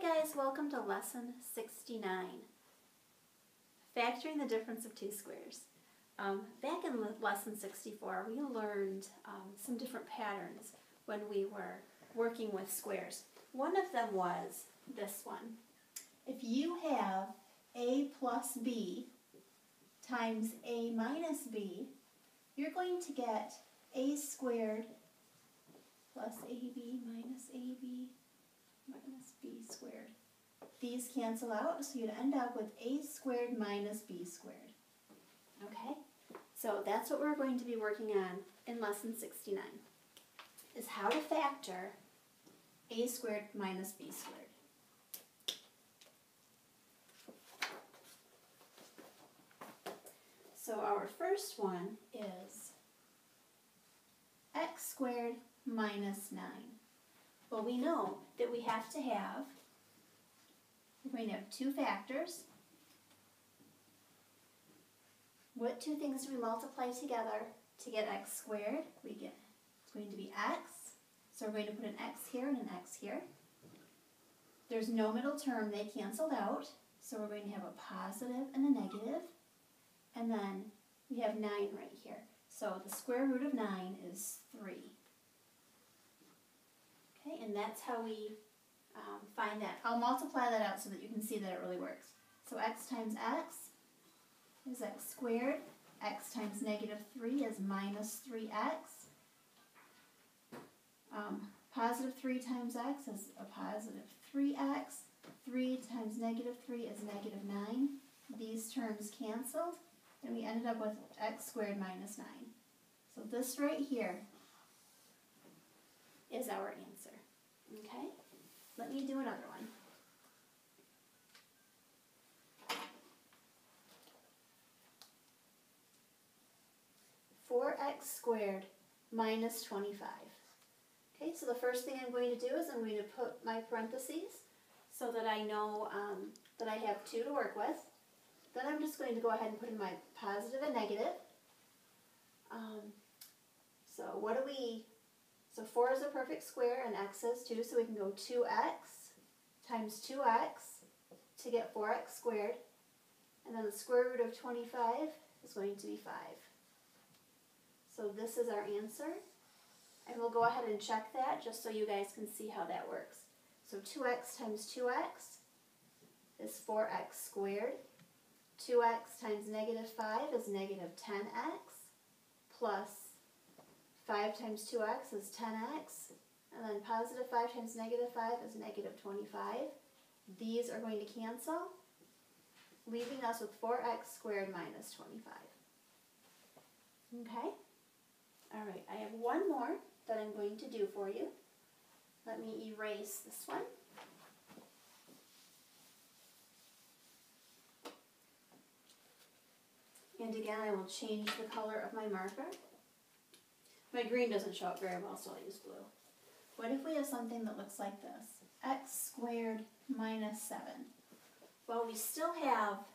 guys, welcome to lesson 69, factoring the difference of two squares. Back in lesson 64 we learned some different patterns when we were working with squares. One of them was this one. If you have a plus b times a minus b, you're going to get a squared plus ab minus b squared. These cancel out, so you'd end up with a squared minus b squared. Okay, so that's what we're going to be working on in lesson 69, is how to factor a squared minus b squared. So our first one is x squared minus 9. Well, we know that we're going to have two factors. What two things do we multiply together to get x squared? It's going to be x, so we're going to put an x here and an x here. There's no middle term, they canceled out, so we're going to have a positive and a negative, and then we have 9 right here. So the square root of 9 is 3. Okay, and that's how we find that. I'll multiply that out so that you can see that it really works. So x times x is x squared. X times negative 3 is minus 3x. Positive 3 times x is a positive 3x. 3 times negative 3 is negative 9. These terms canceled, and we ended up with x squared minus 9. So this right here is our answer. Okay? Let me do another one. X squared minus 25. Okay, so the first thing I'm going to do is I'm going to put my parentheses so that I know that I have 2 to work with. Then I'm just going to go ahead and put in my positive and negative. So 4 is a perfect square and x is 2, so we can go 2x times 2x to get 4x squared. And then the square root of 25 is going to be 5. So this is our answer. And we'll go ahead and check that just so you guys can see how that works. So 2x times 2x is 4x squared. 2x times negative 5 is negative 10x, plus 5 times 2x is 10x, and then positive 5 times negative 5 is negative 25. These are going to cancel, leaving us with 4x squared minus 25. Okay? All right, I have one more that I'm going to do for you. Let me erase this one. And again, I will change the color of my marker. My green doesn't show up very well, so I'll use blue. What if we have something that looks like this? X squared minus 7. Well, we still have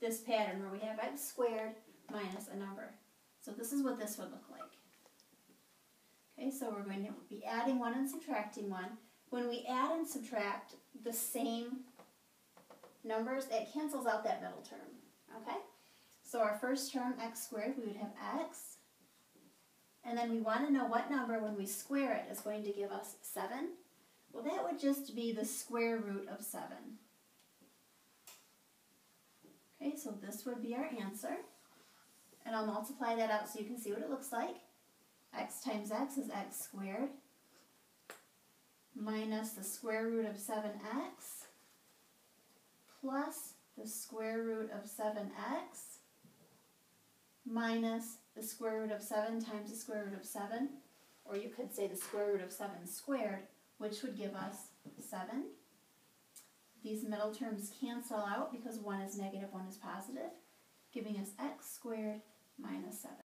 this pattern where we have x squared minus a number. So this is what this would look like. Okay, so we're going to be adding 1 and subtracting 1. When we add and subtract the same numbers, it cancels out that middle term. Okay? So our first term, x squared, we would have x. And then we want to know what number, when we square it, is going to give us 7. Well, that would just be the square root of 7. Okay, so this would be our answer. And I'll multiply that out so you can see what it looks like. X times x is x squared minus the square root of 7x plus the square root of 7x minus the square root of 7 times the square root of 7, or you could say the square root of 7 squared, which would give us 7. These middle terms cancel out because 1 is negative, 1 is positive, giving us x squared minus 7.